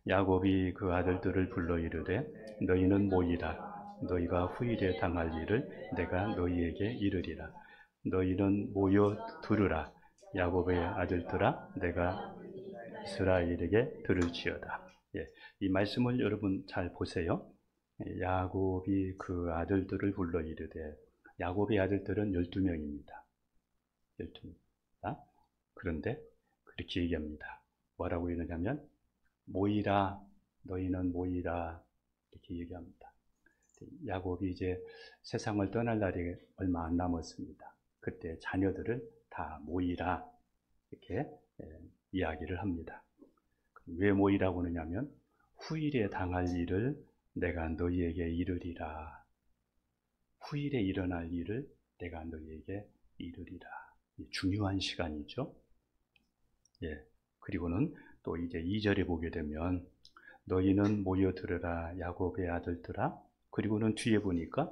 야곱이 그 아들들을 불러 이르되 너희는 모이라. 너희가 후일에 당할 일을 내가 너희에게 이르리라. 너희는 모여 들으라. 야곱의 아들들아, 내가 이스라엘에게 들을지어다. 예, 이 말씀을 여러분 잘 보세요. 야곱이 그 아들들을 불러 이르되, 야곱의 아들들은 12명입니다. 12명입니다. 그런데 그렇게 얘기합니다. 뭐라고 이러냐면 모이라, 너희는 모이라, 이렇게 얘기합니다. 야곱이 이제 세상을 떠날 날이 얼마 안 남았습니다. 그때 자녀들을 다 모이라, 이렇게 이야기를 합니다. 왜 모이라고 하느냐면 후일에 당할 일을 내가 너희에게 이르리라. 후일에 일어날 일을 내가 너희에게 이르리라. 중요한 시간이죠. 예. 그리고는 또 이제 2절에 보게 되면 너희는 모여 들으라 야곱의 아들들아. 그리고는 뒤에 보니까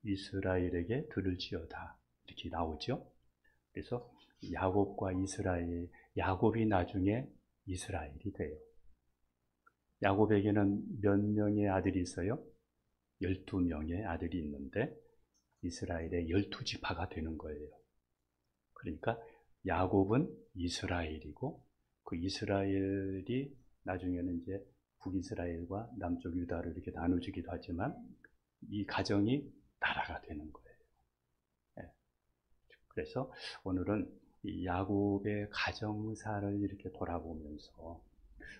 이스라엘에게 들을지어다. 이렇게 나오죠. 그래서 야곱과 이스라엘, 야곱이 나중에 이스라엘이 돼요. 야곱에게는 몇 명의 아들이 있어요? 12명의 아들이 있는데 이스라엘의 12지파가 되는 거예요. 그러니까 야곱은 이스라엘이고 그 이스라엘이 나중에는 이제 북이스라엘과 남쪽 유다를 이렇게 나누지기도 하지만 이 가정이 나라가 되는 거예요. 그래서 오늘은 이 야곱의 가정사를 이렇게 돌아보면서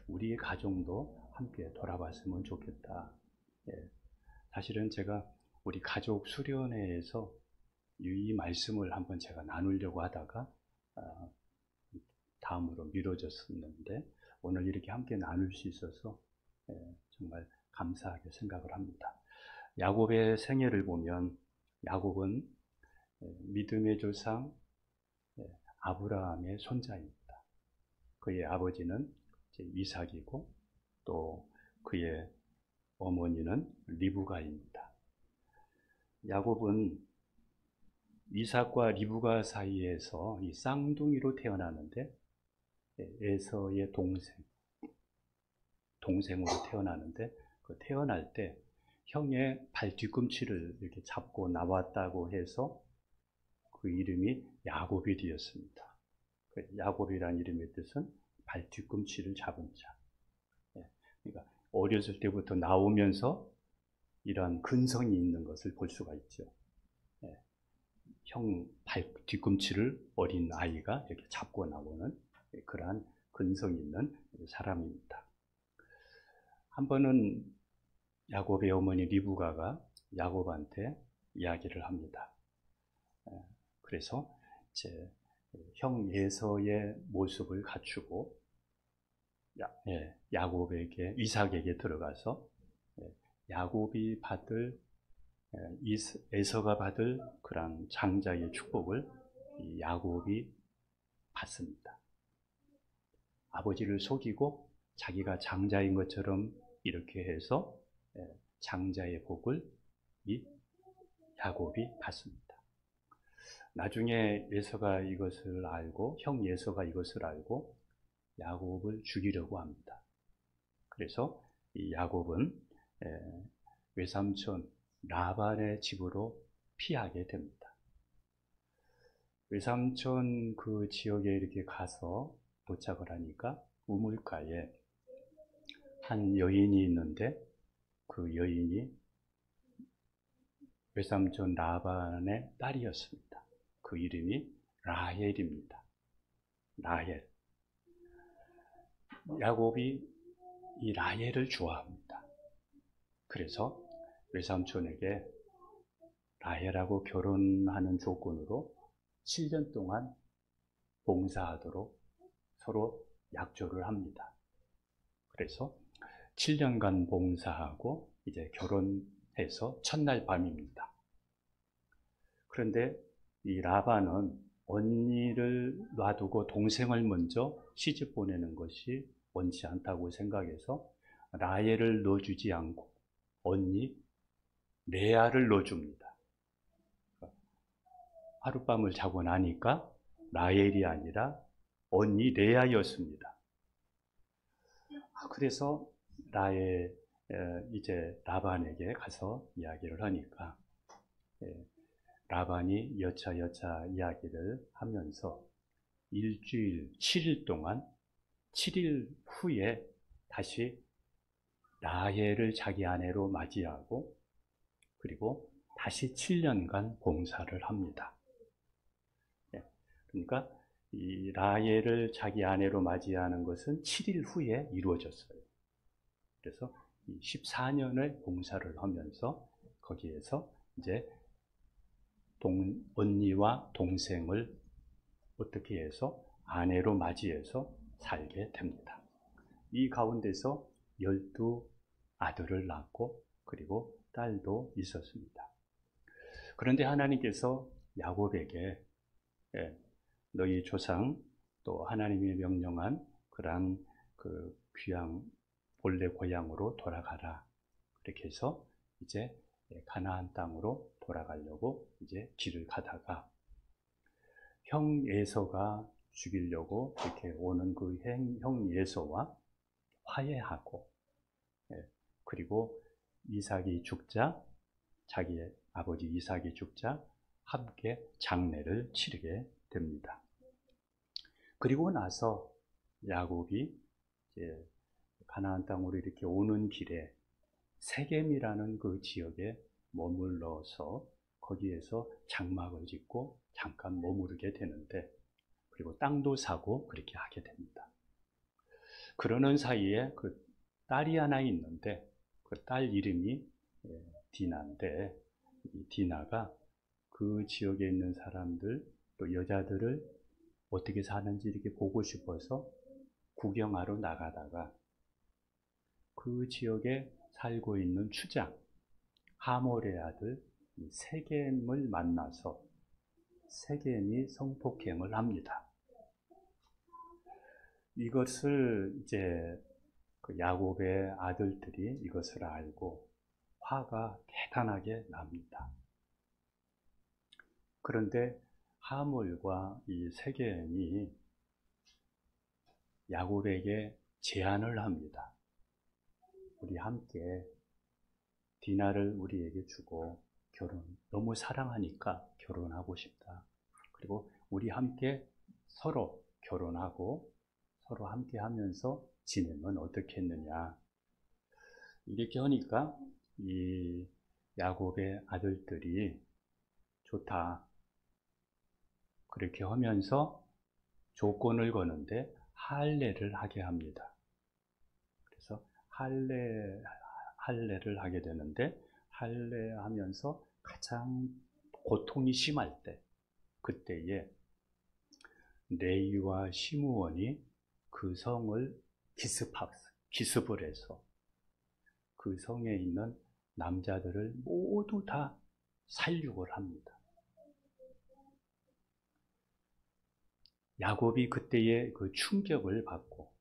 우리의 가정도 함께 돌아봤으면 좋겠다. 사실은 제가 우리 가족 수련회에서 이 말씀을 한번 제가 나누려고 하다가 다음으로 미뤄졌었는데 오늘 이렇게 함께 나눌 수 있어서 정말 감사하게 생각을 합니다. 야곱의 생애를 보면 야곱은 믿음의 조상 아브라함의 손자입니다. 그의 아버지는 이삭이고 또 그의 어머니는 리브가입니다. 야곱은 이삭과 리브가 사이에서 이 쌍둥이로 태어나는데 에서의 동생으로 태어나는데 그 태어날 때 형의 발 뒤꿈치를 이렇게 잡고 나왔다고 해서 그 이름이 야곱이 되었습니다. 야곱이라는 이름의 뜻은 발 뒤꿈치를 잡은 자. 그러니까 어렸을 때부터 나오면서 이러한 근성이 있는 것을 볼 수가 있죠. 형 발 뒤꿈치를 어린 아이가 이렇게 잡고 나오는 그러한 근성이 있는 사람입니다. 한 번은 야곱의 어머니 리브가가 야곱한테 이야기를 합니다. 그래서 이제 형 에서의 모습을 갖추고 야곱에게 이삭에게 들어가서 야곱이 받을 에서가 받을 그런 장자의 축복을 야곱이 받습니다. 아버지를 속이고 자기가 장자인 것처럼 이렇게 해서 장자의 복을 이 야곱이 받습니다. 나중에 에서가 이것을 알고 형 에서가 이것을 알고 야곱을 죽이려고 합니다. 그래서 이 야곱은 외삼촌 라반의 집으로 피하게 됩니다. 외삼촌 그 지역에 이렇게 가서 도착을 하니까 우물가에 한 여인이 있는데 그 여인이 외삼촌 라반의 딸이었습니다. 그 이름이 라헬입니다. 라헬. 야곱이 이 라헬을 좋아합니다. 그래서 외삼촌에게 라헬하고 결혼하는 조건으로 7년 동안 봉사하도록 서로 약조를 합니다. 그래서 7년간 봉사하고 이제 결혼해서 첫날 밤입니다. 그런데 이 라반은 언니를 놔두고 동생을 먼저 시집 보내는 것이 원치 않다고 생각해서 라헬을 넣어주지 않고 언니 레아를 넣어줍니다. 하룻밤을 자고 나니까 라헬이 아니라 언니 레아였습니다. 그래서 이제 라반에게 가서 이야기를 하니까 라반이 여차여차 이야기를 하면서 일주일, 7일 동안 7일 후에 다시 라헬을 자기 아내로 맞이하고 그리고 다시 7년간 봉사를 합니다. 그러니까 이 라헬을 자기 아내로 맞이하는 것은 7일 후에 이루어졌어요. 그래서 14년의 봉사를 하면서 거기에서 이제 언니와 동생을 어떻게 해서 아내로 맞이해서 살게 됩니다. 이 가운데서 12아들을 낳고 그리고 딸도 있었습니다. 그런데 하나님께서 야곱에게 너희 조상 또 하나님이 명령한 그러한 그 귀양 본래 고향으로 돌아가라. 이렇게 해서 이제 가나안 땅으로 돌아가려고 이제 길을 가다가 형 에서가 죽이려고 이렇게 오는 그 형 에서와 화해하고 그리고 이삭이 죽자 자기의 아버지 이삭이 죽자 함께 장례를 치르게 됩니다. 그리고 나서 야곱이 이제 가나안 땅으로 이렇게 오는 길에 세겜이라는 그 지역에 머물러서 거기에서 장막을 짓고 잠깐 머무르게 되는데 그리고 땅도 사고 그렇게 하게 됩니다. 그러는 사이에 그 딸이 하나 있는데 그 딸 이름이 디나인데 이 디나가 그 지역에 있는 사람들 또 여자들을 어떻게 사는지 이렇게 보고 싶어서 구경하러 나가다가 그 지역에 살고 있는 추장 하몰의 아들 세겜을 만나서 세겜이 성폭행을 합니다. 이것을 이제 그 야곱의 아들들이 이것을 알고 화가 대단하게 납니다. 그런데 하몰과 이 세겜이 야곱에게 제안을 합니다. 우리 함께 디나를 우리에게 주고 너무 사랑하니까 결혼하고 싶다. 그리고 우리 함께 서로 결혼하고 서로 함께 하면서 지내면 어떻겠느냐. 이렇게 하니까 이 야곱의 아들들이 좋다. 그렇게 하면서 조건을 거는데 할례를 하게 합니다. 그래서 할례를 하게 되는데 할례하면서 가장 고통이 심할 때 그때에 레위와 시므온이 그 성을 기습을 해서 그 성에 있는 남자들을 모두 다 살육을 합니다. 야곱이 그때의 그 충격을 받고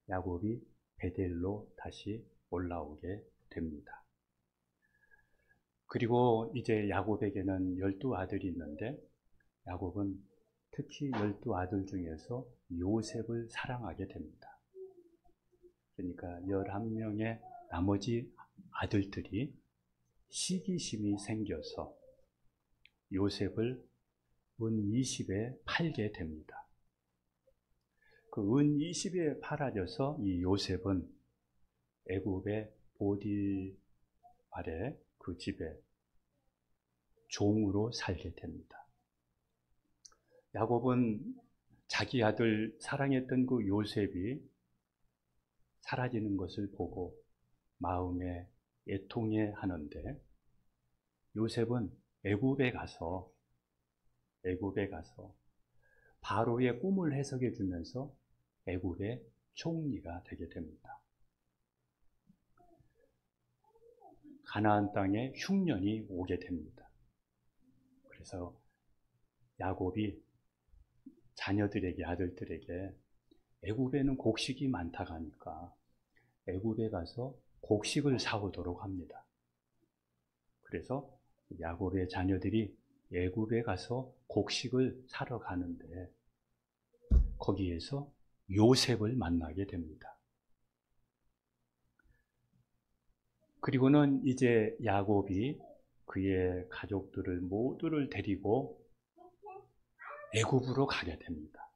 야곱이 베델로 다시 올라오게 됩니다. 그리고 이제 야곱에게는 12아들이 있는데 야곱은 특히 12아들 중에서 요셉을 사랑하게 됩니다. 그러니까 11명의 나머지 아들들이 시기심이 생겨서 요셉을 은 20에 팔게 됩니다. 그 은 20에 팔아져서 이 요셉은 애굽의 보디발의 그 집에 종으로 살게 됩니다. 야곱은 자기 아들 사랑했던 그 요셉이 사라지는 것을 보고 마음에 애통해 하는데 요셉은 애굽에 가서 바로의 꿈을 해석해 주면서 애굽의 총리가 되게 됩니다. 가나안 땅에 흉년이 오게 됩니다. 그래서 야곱이 자녀들에게 아들들에게 애굽에는 곡식이 많다고 하니까 애굽에 가서 곡식을 사오도록 합니다. 그래서 야곱의 자녀들이 애굽에 가서 곡식을 사러 가는데 거기에서 요셉을 만나게 됩니다. 그리고는 이제 야곱이 그의 가족들을 모두를 데리고 애굽으로 가게 됩니다.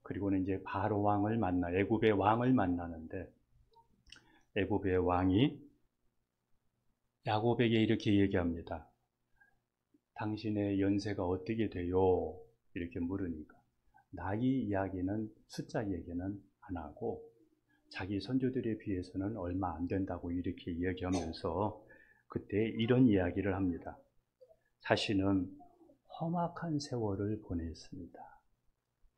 그리고는 이제 바로 왕을 애굽의 왕을 만나는데, 애굽의 왕이 야곱에게 이렇게 얘기합니다. 당신의 연세가 어떻게 돼요? 이렇게 물으니까 나이 이야기는, 숫자 얘기는 안 하고 자기 선조들에 비해서는 얼마 안 된다고 이렇게 이야기하면서 그때 이런 이야기를 합니다. 자신은 험악한 세월을 보냈습니다.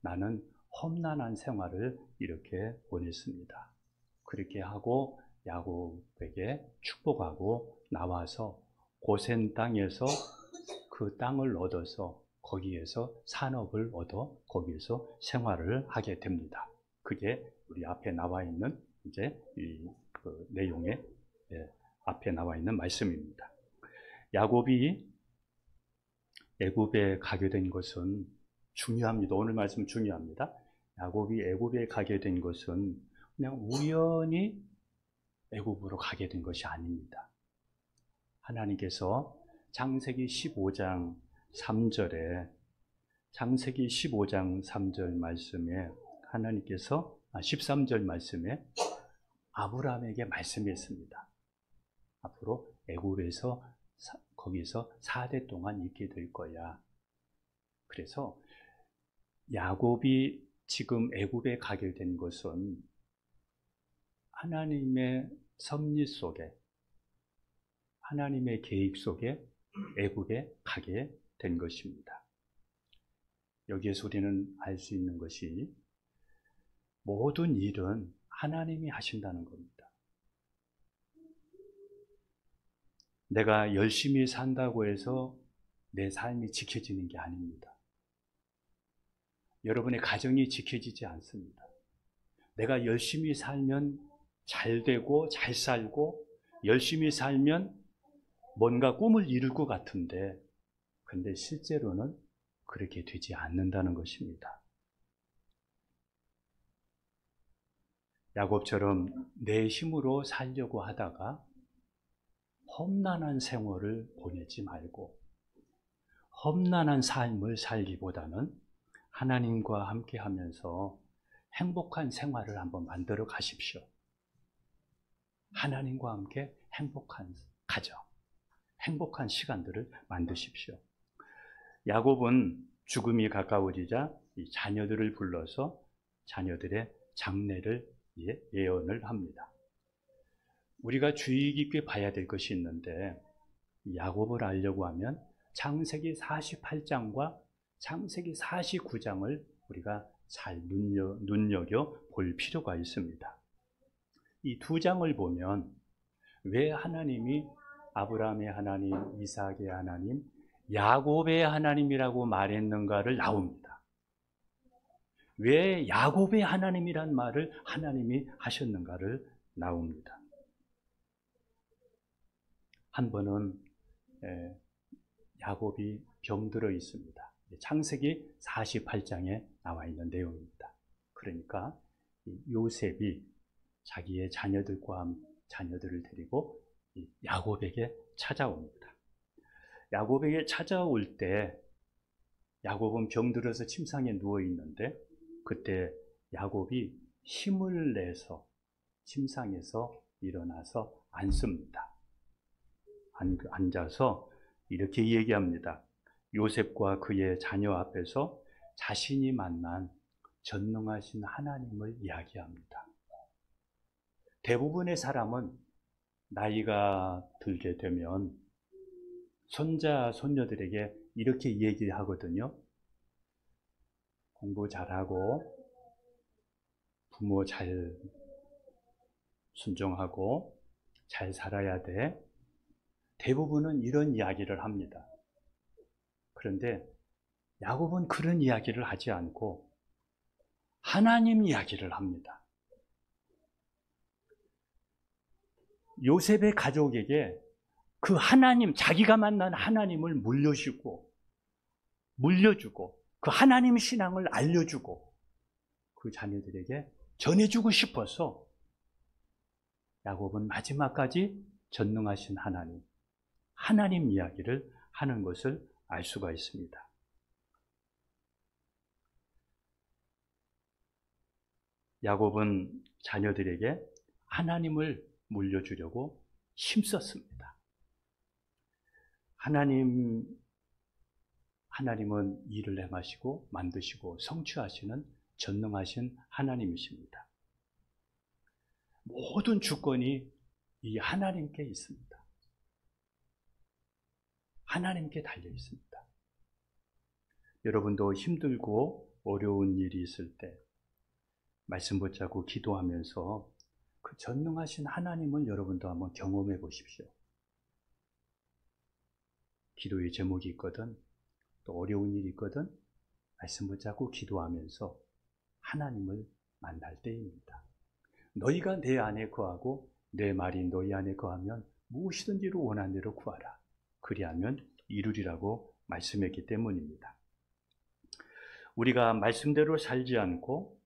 나는 험난한 생활을 이렇게 보냈습니다. 그렇게 하고 야곱에게 축복하고 나와서 고센 땅에서 그 땅을 얻어서 거기에서 산업을 얻어 거기에서 생활을 하게 됩니다. 그게 우리 앞에 나와 있는 이제 그 내용의 앞에 나와 있는 말씀입니다. 야곱이 애굽에 가게 된 것은 중요합니다. 오늘 말씀 중요합니다. 야곱이 애굽에 가게 된 것은 그냥 우연히 애굽으로 가게 된 것이 아닙니다. 하나님께서 창세기 15장 3절에 창세기 15장 3절 말씀에 하나님께서 13절 말씀에 아브라함에게 말씀했습니다. 앞으로 애굽에서 거기서 4대 동안 있게 될 거야. 그래서 야곱이 지금 애굽에 가게 된 것은 하나님의 섭리 속에, 하나님의 계획 속에 애굽에 가게 된 것입니다. 여기에서 우리는 알 수 있는 것이 모든 일은 하나님이 하신다는 겁니다. 내가 열심히 산다고 해서 내 삶이 지켜지는 게 아닙니다. 여러분의 가정이 지켜지지 않습니다. 내가 열심히 살면 잘 되고 잘 살고 열심히 살면 뭔가 꿈을 이룰 것 같은데 근데 실제로는 그렇게 되지 않는다는 것입니다. 야곱처럼 내 힘으로 살려고 하다가 험난한 생활을 보내지 말고 험난한 삶을 살기보다는 하나님과 함께 하면서 행복한 생활을 한번 만들어 가십시오. 하나님과 함께 행복한 가정, 행복한 시간들을 만드십시오. 야곱은 죽음이 가까워지자 이 자녀들을 불러서 자녀들의 장례를 예언을 합니다. 우리가 주의 깊게 봐야 될 것이 있는데 야곱을 알려고 하면 창세기 48장과 창세기 49장을 우리가 잘 눈여겨 볼 필요가 있습니다. 이 두 장을 보면 왜 하나님이 아브라함의 하나님, 이삭의 하나님, 야곱의 하나님이라고 말했는가를 나옵니다. 왜 야곱의 하나님이란 말을 하나님이 하셨는가를 나옵니다. 한 번은 야곱이 병들어 있습니다. 창세기 48장에 나와 있는 내용입니다. 그러니까 요셉이 자기의 자녀들을 데리고 야곱에게 찾아옵니다. 야곱에게 찾아올 때 야곱은 병들어서 침상에 누워 있는데 그때 야곱이 힘을 내서 침상에서 일어나서 앉습니다. 앉아서 이렇게 얘기합니다. 요셉과 그의 자녀 앞에서 자신이 만난 전능하신 하나님을 이야기합니다. 대부분의 사람은 나이가 들게 되면 손자, 손녀들에게 이렇게 얘기하거든요. 공부 잘하고 부모 잘 순종하고 잘 살아야 돼. 대부분은 이런 이야기를 합니다. 그런데 야곱은 그런 이야기를 하지 않고 하나님 이야기를 합니다. 요셉의 가족에게 그 하나님, 자기가 만난 하나님을 물려주고 그 하나님 신앙을 알려주고 그 자녀들에게 전해주고 싶어서 야곱은 마지막까지 전능하신 하나님 이야기를 하는 것을 알 수가 있습니다. 야곱은 자녀들에게 하나님을 물려주려고 힘썼습니다. 하나님은 일을 행하시고 만드시고 성취하시는 전능하신 하나님이십니다. 모든 주권이 이 하나님께 있습니다. 하나님께 달려 있습니다. 여러분도 힘들고 어려운 일이 있을 때 말씀 붙잡고 기도하면서 그 전능하신 하나님을 여러분도 한번 경험해 보십시오. 기도의 제목이 있거든, 또 어려운 일이 있거든, 말씀 붙잡고 기도하면서 하나님을 만날 때입니다. 너희가 내 안에 거하고 내 말이 너희 안에 거하면 무엇이든지로 원하는 대로 구하라. 그리하면 이루리라고 말씀했기 때문입니다. 우리가 말씀대로 살지 않고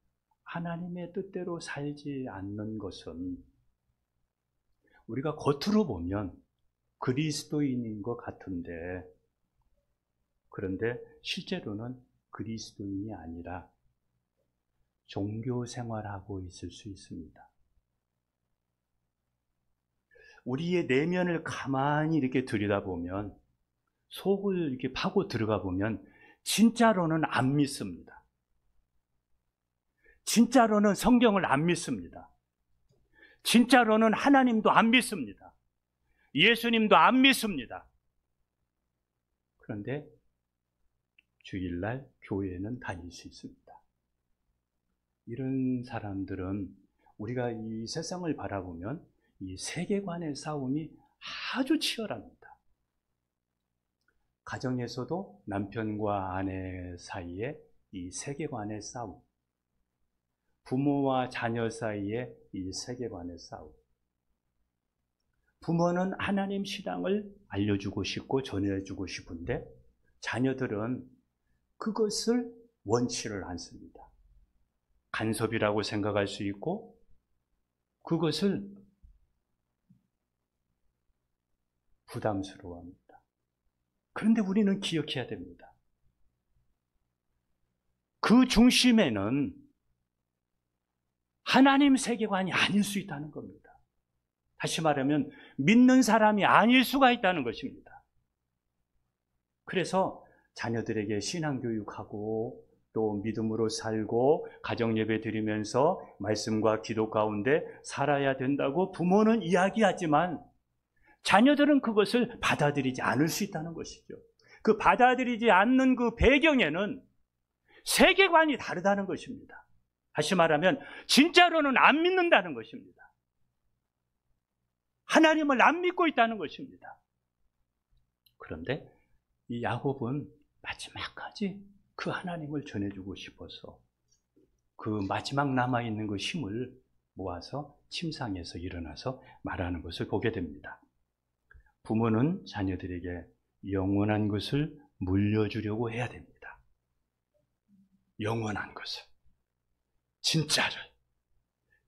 하나님의 뜻대로 살지 않는 것은 우리가 겉으로 보면 그리스도인인 것 같은데, 그런데 실제로는 그리스도인이 아니라 종교 생활하고 있을 수 있습니다. 우리의 내면을 가만히 이렇게 들여다보면, 속을 이렇게 파고 들어가 보면 진짜로는 안 믿습니다. 진짜로는 성경을 안 믿습니다. 진짜로는 하나님도 안 믿습니다. 예수님도 안 믿습니다. 그런데 주일날 교회에는 다닐 수 있습니다. 이런 사람들은 우리가 이 세상을 바라보면 이 세계관의 싸움이 아주 치열합니다. 가정에서도 남편과 아내 사이에 이 세계관의 싸움, 부모와 자녀 사이에 이 세계관의 싸움. 부모는 하나님 신앙을 알려주고 싶고 전해주고 싶은데 자녀들은 그것을 원치를 않습니다. 간섭이라고 생각할 수 있고 그것을 부담스러워합니다. 그런데 우리는 기억해야 됩니다. 그 중심에는 하나님 세계관이 아닐 수 있다는 겁니다. 다시 말하면 믿는 사람이 아닐 수가 있다는 것입니다. 그래서 자녀들에게 신앙교육하고 또 믿음으로 살고 가정예배 드리면서 말씀과 기도 가운데 살아야 된다고 부모는 이야기하지만 자녀들은 그것을 받아들이지 않을 수 있다는 것이죠. 그 받아들이지 않는 그 배경에는 세계관이 다르다는 것입니다. 다시 말하면 진짜로는 안 믿는다는 것입니다. 하나님을 안 믿고 있다는 것입니다. 그런데 이 야곱은 마지막까지 그 하나님을 전해주고 싶어서 그 마지막 남아있는 그 힘을 모아서 침상에서 일어나서 말하는 것을 보게 됩니다. 부모는 자녀들에게 영원한 것을 물려주려고 해야 됩니다. 영원한 것을, 진짜를,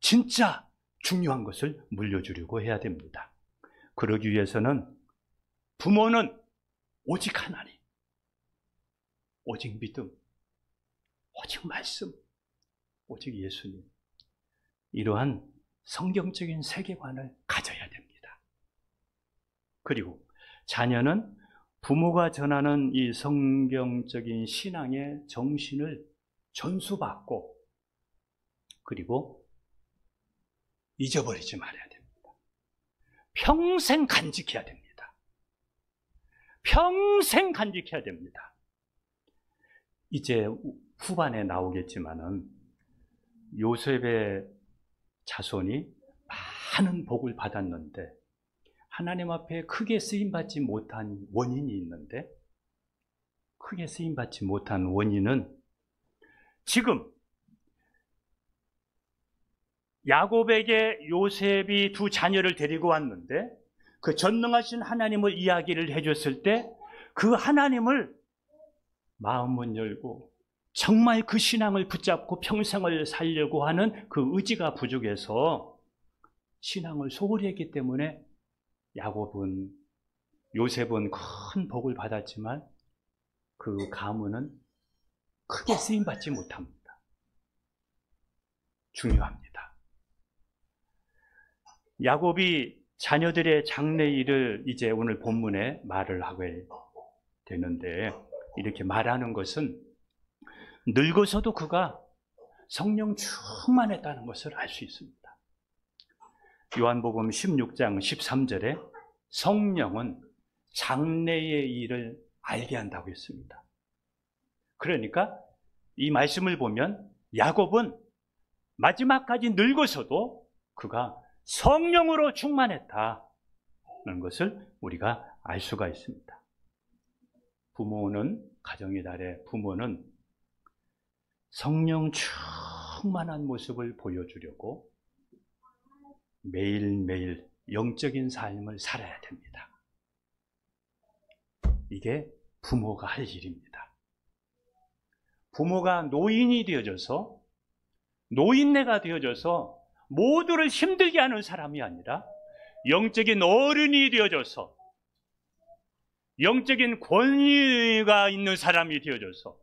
진짜 중요한 것을 물려주려고 해야 됩니다. 그러기 위해서는 부모는 오직 하나님, 오직 믿음, 오직 말씀, 오직 예수님, 이러한 성경적인 세계관을 가져야 됩니다. 그리고 자녀는 부모가 전하는 이 성경적인 신앙의 정신을 전수받고 그리고 잊어버리지 말아야 됩니다. 평생 간직해야 됩니다. 평생 간직해야 됩니다. 이제 후반에 나오겠지만은 요셉의 자손이 많은 복을 받았는데 하나님 앞에 크게 쓰임받지 못한 원인이 있는데, 크게 쓰임받지 못한 원인은 지금 야곱에게 요셉이 두 자녀를 데리고 왔는데 그 전능하신 하나님을 이야기를 해줬을 때 그 하나님을 마음은 열고 정말 그 신앙을 붙잡고 평생을 살려고 하는 그 의지가 부족해서 신앙을 소홀히 했기 때문에 야곱은, 요셉은 큰 복을 받았지만 그 가문은 크게 쓰임받지 못합니다. 중요합니다. 야곱이 자녀들의 장래일을 이제 오늘 본문에 말을 하게 되는데, 이렇게 말하는 것은 늙어서도 그가 성령 충만했다는 것을 알 수 있습니다. 요한복음 16장 13절에 성령은 장래의 일을 알게 한다고 했습니다. 그러니까 이 말씀을 보면 야곱은 마지막까지 늙어서도 그가 성령으로 충만했다는 것을 우리가 알 수가 있습니다. 부모는, 가정의 달에 부모는 성령 충만한 모습을 보여주려고 매일매일 영적인 삶을 살아야 됩니다. 이게 부모가 할 일입니다. 부모가 노인이 되어져서, 노인네가 되어져서 모두를 힘들게 하는 사람이 아니라 영적인 어른이 되어져서, 영적인 권위가 있는 사람이 되어져서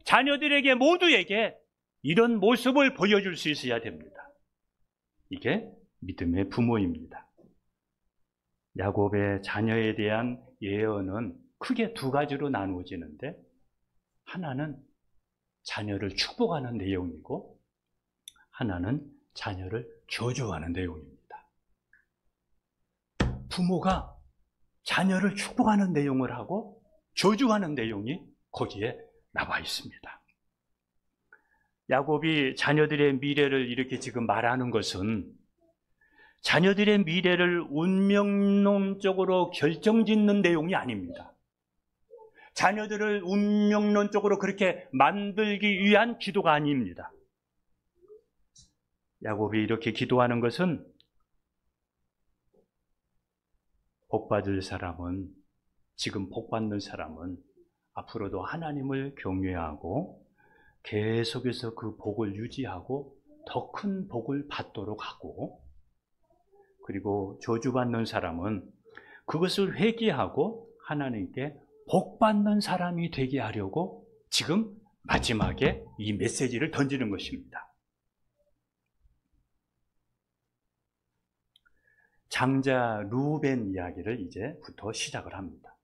자녀들에게 모두에게 이런 모습을 보여줄 수 있어야 됩니다. 이게 믿음의 부모입니다. 야곱의 자녀에 대한 예언은 크게 두 가지로 나누어지는데, 하나는 자녀를 축복하는 내용이고 하나는 자녀를 저주하는 내용입니다. 부모가 자녀를 축복하는 내용을 하고 저주하는 내용이 거기에 나와 있습니다. 야곱이 자녀들의 미래를 이렇게 지금 말하는 것은 자녀들의 미래를 운명론적으로 결정짓는 내용이 아닙니다. 자녀들을 운명론적으로 그렇게 만들기 위한 기도가 아닙니다. 야곱이 이렇게 기도하는 것은 복받을 사람은, 지금 복받는 사람은 앞으로도 하나님을 경외하고 계속해서 그 복을 유지하고 더 큰 복을 받도록 하고, 그리고 저주받는 사람은 그것을 회개하고 하나님께 복받는 사람이 되게 하려고 지금 마지막에 이 메시지를 던지는 것입니다. 장자 루벤 이야기를 이제부터 시작을 합니다.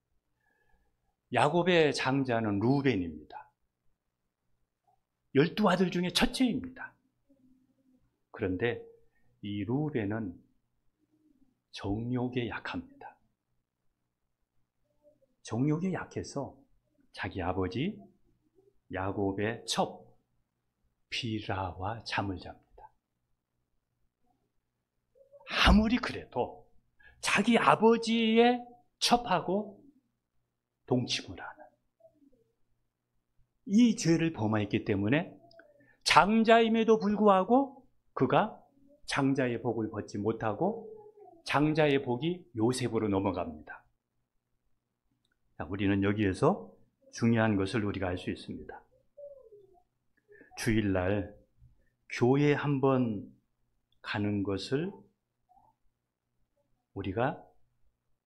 야곱의 장자는 루벤입니다. 12아들 중에 첫째입니다. 그런데 이 루벤은 정욕에 약합니다. 정욕에 약해서 자기 아버지 야곱의 첩 비라와 잠을 잡니다. 아무리 그래도 자기 아버지의 첩하고 동침을 하는 이 죄를 범하였기 때문에 장자임에도 불구하고 그가 장자의 복을 받지 못하고 장자의 복이 요셉으로 넘어갑니다. 우리는 여기에서 중요한 것을 우리가 알 수 있습니다. 주일날 교회 한번 가는 것을 우리가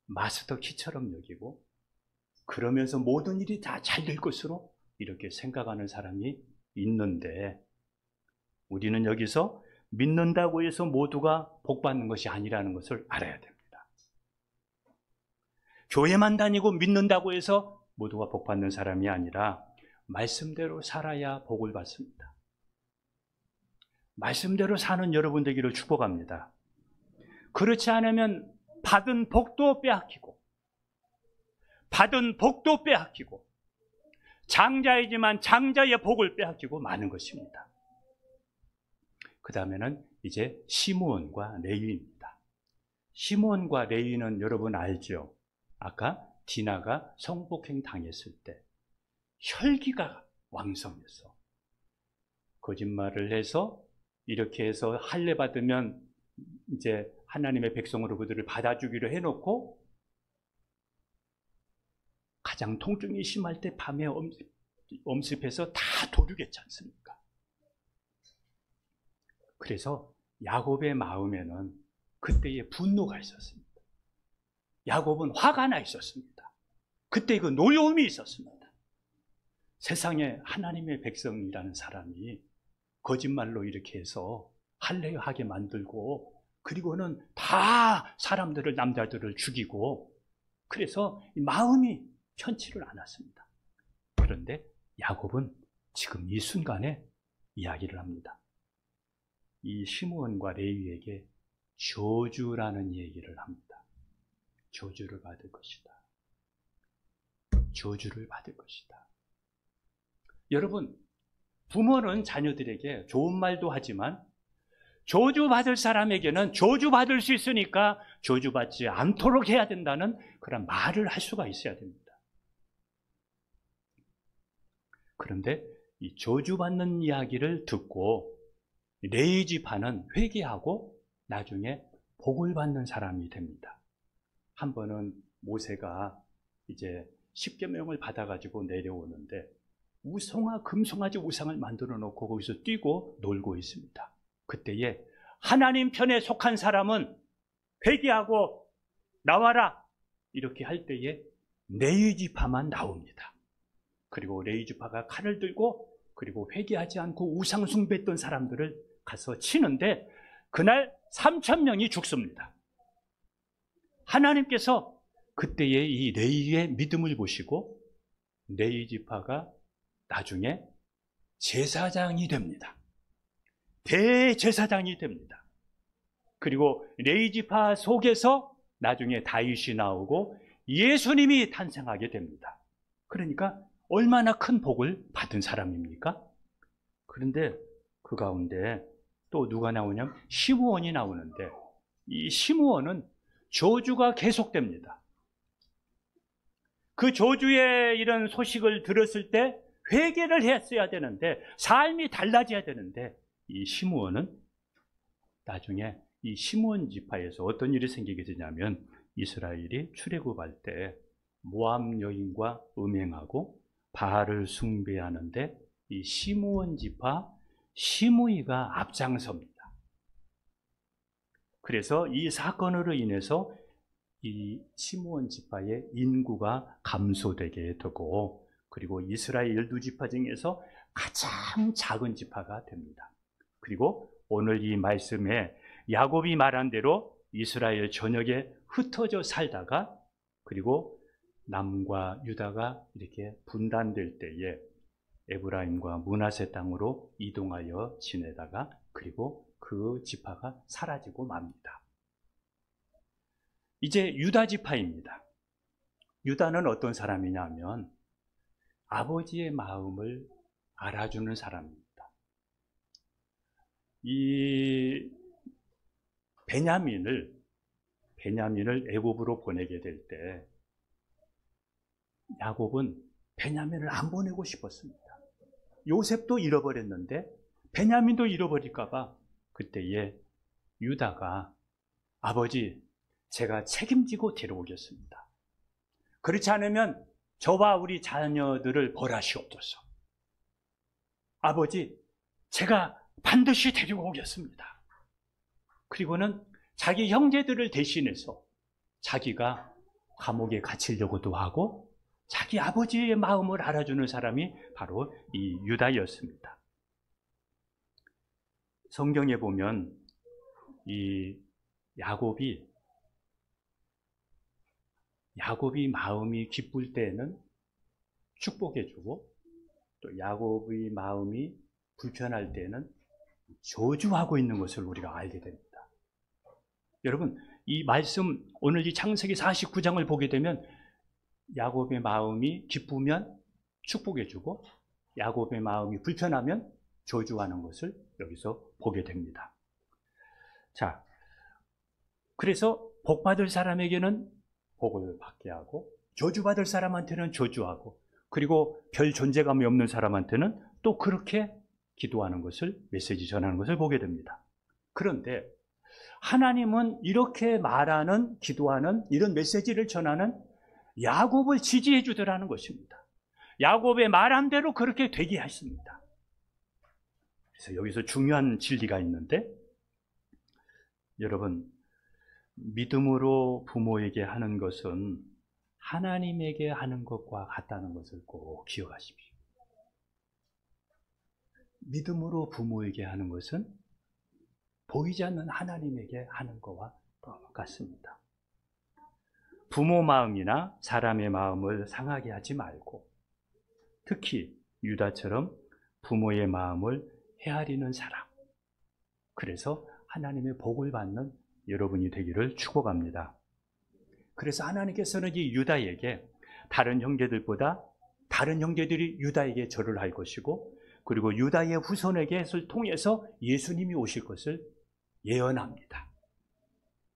마스터 키처럼 여기고, 그러면서 모든 일이 다 잘 될 것으로 이렇게 생각하는 사람이 있는데, 우리는 여기서 믿는다고 해서 모두가 복받는 것이 아니라는 것을 알아야 됩니다. 교회만 다니고 믿는다고 해서 모두가 복받는 사람이 아니라 말씀대로 살아야 복을 받습니다. 말씀대로 사는 여러분 되기를 축복합니다. 그렇지 않으면 받은 복도 빼앗기고, 받은 복도 빼앗기고, 장자이지만 장자의 복을 빼앗기고 마는 것입니다. 그 다음에는 이제 시므온과 레위입니다. 시므온과 레위는 여러분 알죠? 아까 디나가 성폭행 당했을 때 혈기가 왕성해서 거짓말을 해서 이렇게 해서 할례 받으면 이제 하나님의 백성으로 그들을 받아주기로 해놓고 가장 통증이 심할 때 밤에 엄습해서 다 도륙했지 않습니까? 그래서 야곱의 마음에는 그때의 분노가 있었습니다. 야곱은 화가 나 있었습니다. 그때 그 노여움이 있었습니다. 세상에 하나님의 백성이라는 사람이 거짓말로 이렇게 해서 할례하게 만들고, 그리고는 다 사람들을, 남자들을 죽이고, 그래서 마음이 편치를 않았습니다. 그런데 야곱은 지금 이 순간에 이야기를 합니다. 이 시므온과 레위에게 저주라는 얘기를 합니다. 저주를 받을 것이다. 저주를 받을 것이다. 여러분, 부모는 자녀들에게 좋은 말도 하지만 저주받을 사람에게는 저주받을 수 있으니까 저주받지 않도록 해야 된다는 그런 말을 할 수가 있어야 됩니다. 그런데 이 저주받는 이야기를 듣고 레위 지파는 회개하고 나중에 복을 받는 사람이 됩니다. 한 번은 모세가 이제 십계명을 받아가지고 내려오는데 금송아지 우상을 만들어 놓고 거기서 뛰고 놀고 있습니다. 그때에 하나님 편에 속한 사람은 회개하고 나와라 이렇게 할 때에 레위 지파만 나옵니다. 그리고 레위 지파가 칼을 들고 그리고 회개하지 않고 우상 숭배했던 사람들을 가서 치는데 그날 3,000명이 죽습니다. 하나님께서 그때의 이 레위의 믿음을 보시고 레위 지파가 나중에 제사장이 됩니다. 대제사장이 됩니다. 그리고 레위 지파 속에서 나중에 다윗이 나오고 예수님이 탄생하게 됩니다. 그러니까 얼마나 큰 복을 받은 사람입니까? 그런데 그 가운데 또 누가 나오냐면 시므온이 나오는데 이 시므온은 저주가 계속됩니다. 그 저주의 이런 소식을 들었을 때 회개를 했어야 되는데 삶이 달라져야 되는데 이 시므온은 나중에 이 시므온 지파에서 어떤 일이 생기게 되냐면 이스라엘이 출애굽할 때 모압 여인과 음행하고 바알을 숭배하는데 이 시므온 지파 시므이가 앞장섭니다. 그래서 이 사건으로 인해서 이 시므온 지파의 인구가 감소되게 되고 그리고 이스라엘 12지파 중에서 가장 작은 지파가 됩니다. 그리고 오늘 이 말씀에 야곱이 말한 대로 이스라엘 전역에 흩어져 살다가 그리고 남과 유다가 이렇게 분단될 때에 에브라임과 므낫세 땅으로 이동하여 지내다가 그리고 그 지파가 사라지고 맙니다. 이제 유다 지파입니다. 유다는 어떤 사람이냐면 아버지의 마음을 알아주는 사람입니다. 이 베냐민을 애굽으로 보내게 될 때 야곱은 베냐민을 안 보내고 싶었습니다. 요셉도 잃어버렸는데 베냐민도 잃어버릴까 봐 그때에 유다가 아버지 제가 책임지고 데려오겠습니다. 그렇지 않으면 저와 우리 자녀들을 벌하시옵소서. 아버지 제가 반드시 데리고 오겠습니다. 그리고는 자기 형제들을 대신해서 자기가 감옥에 갇히려고도 하고 자기 아버지의 마음을 알아주는 사람이 바로 이 유다였습니다. 성경에 보면 이 야곱이 마음이 기쁠 때에는 축복해주고 또 야곱의 마음이 불편할 때는 저주하고 있는 것을 우리가 알게 됩니다. 여러분, 이 말씀 오늘 이 창세기 49장을 보게 되면 야곱의 마음이 기쁘면 축복해주고 야곱의 마음이 불편하면 저주하는 것을 여기서 보게 됩니다. 자, 그래서 복받을 사람에게는 복을 받게 하고 저주받을 사람한테는 저주하고 그리고 별 존재감이 없는 사람한테는 또 그렇게 기도하는 것을 메시지 전하는 것을 보게 됩니다. 그런데 하나님은 이렇게 말하는 기도하는 이런 메시지를 전하는 야곱을 지지해 주더라는 것입니다. 야곱의 말한 대로 그렇게 되게 하십니다. 그래서 여기서 중요한 진리가 있는데, 여러분, 믿음으로 부모에게 하는 것은 하나님에게 하는 것과 같다는 것을 꼭 기억하십시오. 믿음으로 부모에게 하는 것은 보이지 않는 하나님에게 하는 것과 똑같습니다. 부모 마음이나 사람의 마음을 상하게 하지 말고, 특히 유다처럼 부모의 마음을 헤아리는 사람, 그래서 하나님의 복을 받는 여러분이 되기를 축복합니다. 그래서 하나님께서는 이 유다에게 다른 형제들이 유다에게 절을 할 것이고, 그리고 유다의 후손에게를 통해서 예수님이 오실 것을 예언합니다.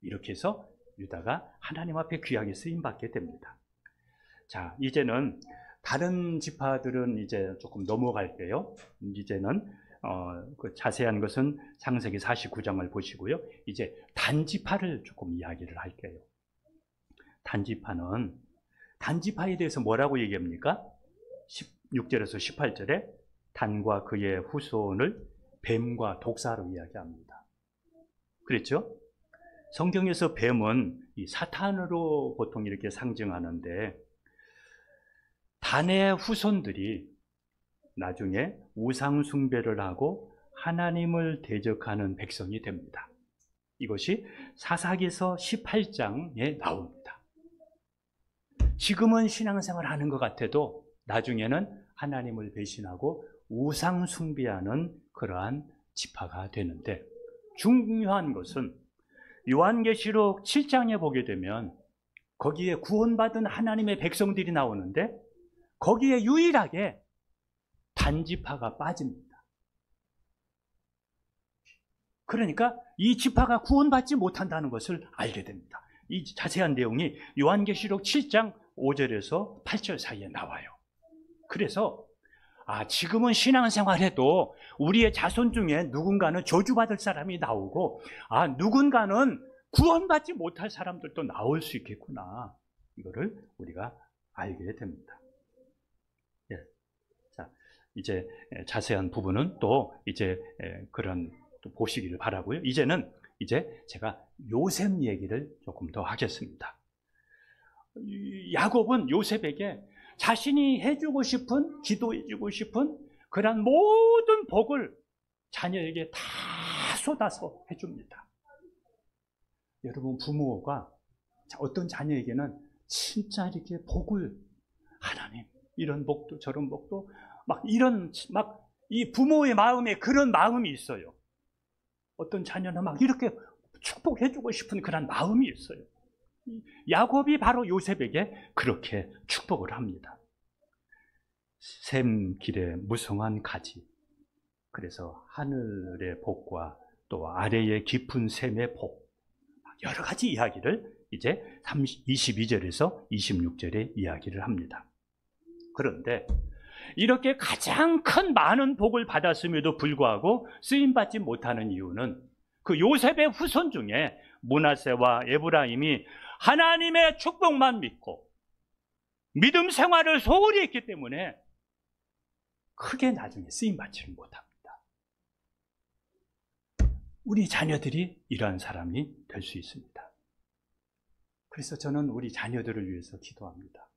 이렇게 해서 유다가 하나님 앞에 귀하게 쓰임받게 됩니다. 자, 이제는 다른 지파들은 이제 조금 넘어갈게요. 이제는 그 자세한 것은 창세기 49장을 보시고요. 이제 단지파를 조금 이야기를 할게요. 단지파에 대해서 뭐라고 얘기합니까? 16절에서 18절에 단과 그의 후손을 뱀과 독사로 이야기합니다. 그랬죠? 성경에서 뱀은 이 사탄으로 보통 이렇게 상징하는데, 단의 후손들이 나중에 우상 숭배를 하고 하나님을 대적하는 백성이 됩니다. 이것이 사사기서 18장에 나옵니다. 지금은 신앙생활 하는 것 같아도 나중에는 하나님을 배신하고 우상 숭배하는 그러한 지파가 되는데, 중요한 것은 요한계시록 7장에 보게 되면 거기에 구원받은 하나님의 백성들이 나오는데, 거기에 유일하게 단지파가 빠집니다. 그러니까 이 지파가 구원받지 못한다는 것을 알게 됩니다. 이 자세한 내용이 요한계시록 7장 5절에서 8절 사이에 나와요. 그래서 지금은 신앙생활해도 우리의 자손 중에 누군가는 저주받을 사람이 나오고, 누군가는 구원받지 못할 사람들도 나올 수 있겠구나, 이거를 우리가 알게 됩니다. 자, 이제 자세한 부분은 또 이제 그런 또 보시기를 바라고요. 이제는 제가 요셉 얘기를 조금 더 하겠습니다. 야곱은 요셉에게 자신이 해주고 싶은, 기도해주고 싶은 그런 모든 복을 자녀에게 다 쏟아서 해줍니다. 여러분, 부모가 어떤 자녀에게는 진짜 이렇게 복을, 하나님 이런 복도 저런 복도 이 부모의 마음에 그런 마음이 있어요. 어떤 자녀는 막 이렇게 축복해주고 싶은 그런 마음이 있어요. 야곱이 바로 요셉에게 그렇게 축복을 합니다. 샘 길에 무성한 가지, 그래서 하늘의 복과 또 아래의 깊은 샘의 복, 여러 가지 이야기를 이제 22절에서 26절에 이야기를 합니다. 그런데 이렇게 가장 큰 많은 복을 받았음에도 불구하고 쓰임받지 못하는 이유는 그 요셉의 후손 중에 므낫세와 에브라임이 하나님의 축복만 믿고 믿음 생활을 소홀히 했기 때문에 크게 나중에 쓰임받지를 못합니다. 우리 자녀들이 이러한 사람이 될 수 있습니다. 그래서 저는 우리 자녀들을 위해서 기도합니다.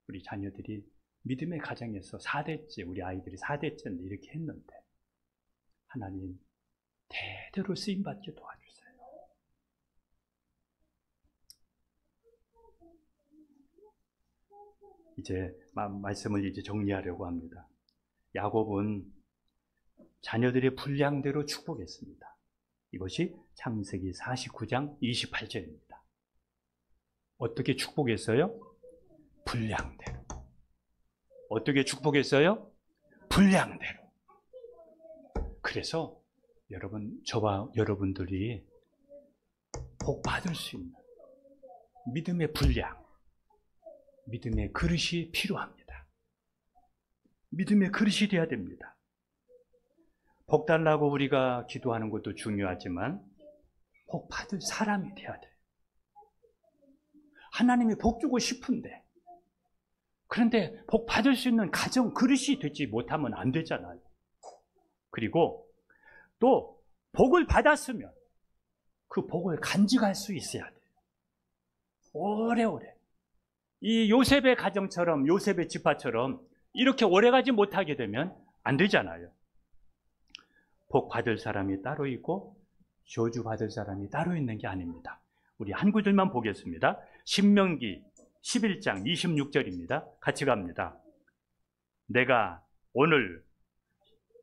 우리 자녀들이 믿음의 가정에서 4대째, 우리 아이들이 4대째인데 이렇게 했는데, 하나님 대대로 쓰임받게 도와주세요. 이제 말씀을 이제 정리하려고 합니다. 야곱은 자녀들의 분량대로 축복했습니다. 이것이 창세기 49장 28절입니다. 어떻게 축복했어요? 분량대로. 어떻게 축복했어요? 분량대로. 그래서 저와 여러분들이 복 받을 수 있는 믿음의 분량, 믿음의 그릇이 필요합니다. 믿음의 그릇이 돼야 됩니다. 복 달라고 우리가 기도하는 것도 중요하지만 복 받을 사람이 돼야 돼요. 하나님이 복 주고 싶은데 그런데 복 받을 수 있는 가정 그릇이 되지 못하면 안 되잖아요. 그리고 또 복을 받았으면 그 복을 간직할 수 있어야 돼요. 오래오래. 이 요셉의 가정처럼, 요셉의 지파처럼 이렇게 오래가지 못하게 되면 안 되잖아요. 복 받을 사람이 따로 있고 저주 받을 사람이 따로 있는 게 아닙니다. 우리 한 구절만 보겠습니다. 신명기 11장 26절입니다. 같이 갑니다. 내가 오늘,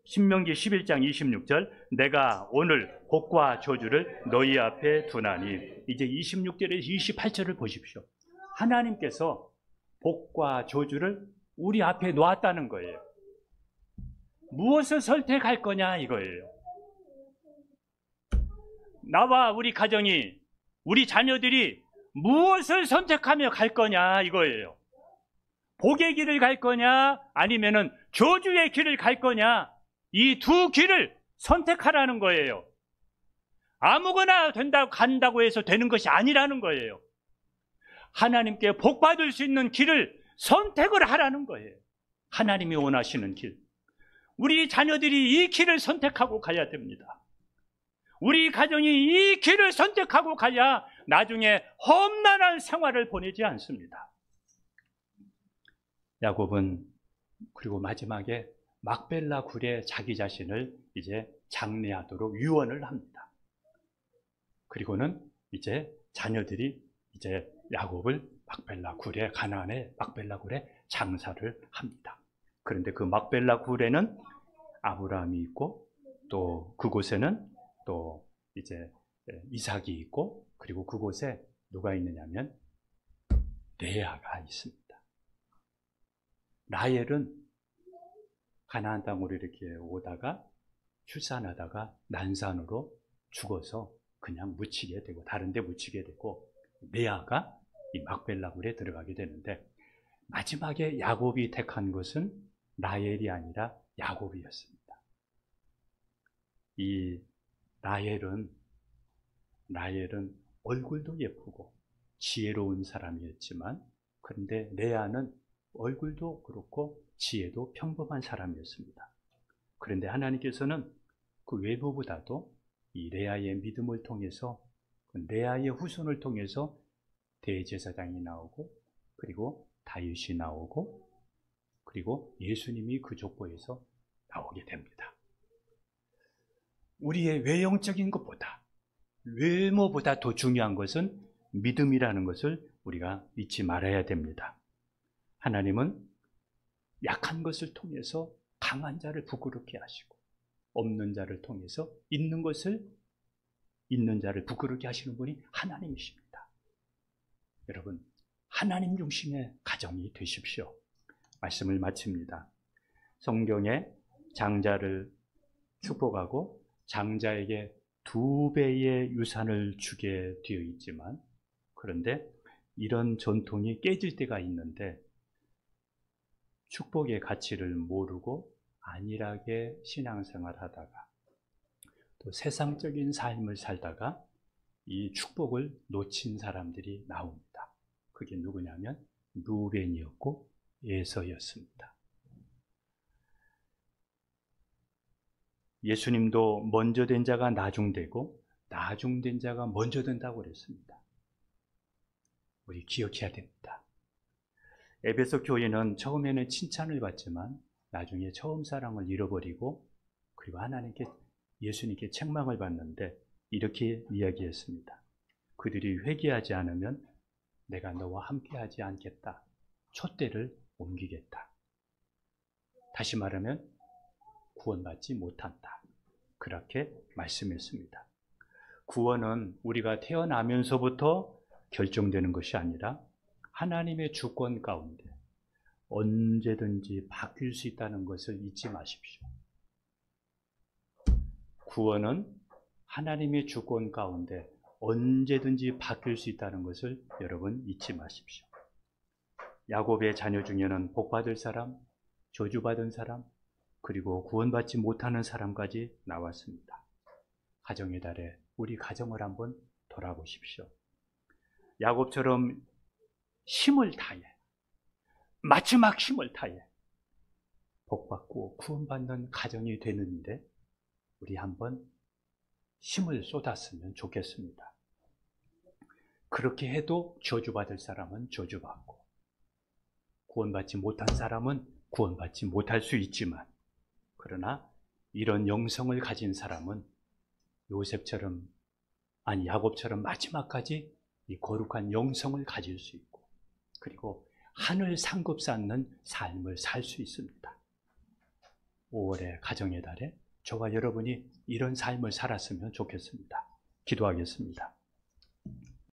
신명기 11장 26절, 내가 오늘 복과 저주를 너희 앞에 두나니. 이제 26절에서 28절을 보십시오. 하나님께서 복과 저주를 우리 앞에 놓았다는 거예요. 무엇을 선택할 거냐 이거예요. 나와 우리 가정이, 우리 자녀들이 무엇을 선택하며 갈 거냐 이거예요. 복의 길을 갈 거냐 아니면은 저주의 길을 갈 거냐, 이 두 길을 선택하라는 거예요. 아무거나 된다고 간다고 해서 되는 것이 아니라는 거예요. 하나님께 복 받을 수 있는 길을 선택을 하라는 거예요. 하나님이 원하시는 길. 우리 자녀들이 이 길을 선택하고 가야 됩니다. 우리 가정이 이 길을 선택하고 가야 나중에 험난한 생활을 보내지 않습니다. 야곱은 그리고 마지막에 막벨라 굴에 자기 자신을 이제 장례하도록 유언을 합니다. 그리고는 이제 자녀들이 이제 야곱을 막벨라 굴에, 가나안의 막벨라 굴에 장사를 합니다. 그런데 그 막벨라 굴에는 아브라함이 있고 또 그곳에는 또 이제 이삭이 있고, 그리고 그곳에 누가 있느냐면 레아가 있습니다. 라헬은 가나안 땅으로 이렇게 오다가 출산하다가 난산으로 죽어서 그냥 묻히게 되고, 다른 데 묻히게 되고, 레아가 이 막벨라 굴에 들어가게 되는데, 마지막에 야곱이 택한 것은 라헬이 아니라 야곱이었습니다. 이 라헬은 얼굴도 예쁘고 지혜로운 사람이었지만, 그런데 레아는 얼굴도 그렇고 지혜도 평범한 사람이었습니다. 그런데 하나님께서는 그 외부보다도 이 레아의 믿음을 통해서, 레아의 후손을 통해서 대제사장이 나오고, 그리고 다윗이 나오고, 그리고 예수님이 그 족보에서 나오게 됩니다. 우리의 외형적인 것보다, 외모보다 더 중요한 것은 믿음이라는 것을 우리가 잊지 말아야 됩니다. 하나님은 약한 것을 통해서 강한 자를 부끄럽게 하시고, 없는 자를 통해서 있는 자를 부끄럽게 하시는 분이 하나님이십니다. 여러분, 하나님 중심의 가정이 되십시오. 말씀을 마칩니다. 성경에 장자를 축복하고 장자에게 2배의 유산을 주게 되어 있지만, 그런데 이런 전통이 깨질 때가 있는데, 축복의 가치를 모르고 안일하게 신앙생활 하다가 또 세상적인 삶을 살다가 이 축복을 놓친 사람들이 나옵니다. 그게 누구냐면 루벤이었고 에서였습니다. 예수님도 먼저 된 자가 나중되고 나중된 자가 먼저 된다고 그랬습니다. 우리 기억해야 됩니다. 에베소 교회는 처음에는 칭찬을 받지만 나중에 처음 사랑을 잃어버리고, 그리고 예수님께 책망을 받는데 이렇게 이야기했습니다. 그들이 회개하지 않으면 내가 너와 함께하지 않겠다. 촛대를 옮기겠다. 다시 말하면 구원받지 못한다. 그렇게 말씀했습니다. 구원은 우리가 태어나면서부터 결정되는 것이 아니라 하나님의 주권 가운데 언제든지 바뀔 수 있다는 것을 잊지 마십시오. 구원은 하나님의 주권 가운데 언제든지 바뀔 수 있다는 것을 여러분 잊지 마십시오. 야곱의 자녀 중에는 복받을 사람, 저주받은 사람, 그리고 구원받지 못하는 사람까지 나왔습니다. 가정의 달에 우리 가정을 한번 돌아보십시오. 야곱처럼 힘을 다해 마지막 힘을 다해 복받고 구원받는 가정이 되는데 우리 한번 힘을 쏟았으면 좋겠습니다. 그렇게 해도 저주받을 사람은 저주받고 구원받지 못한 사람은 구원받지 못할 수 있지만, 그러나 이런 영성을 가진 사람은 요셉처럼, 아니 야곱처럼 마지막까지 이 거룩한 영성을 가질 수 있고, 그리고 하늘 상급 쌓는 삶을 살 수 있습니다. 5월의 가정의 달에 저와 여러분이 이런 삶을 살았으면 좋겠습니다. 기도하겠습니다.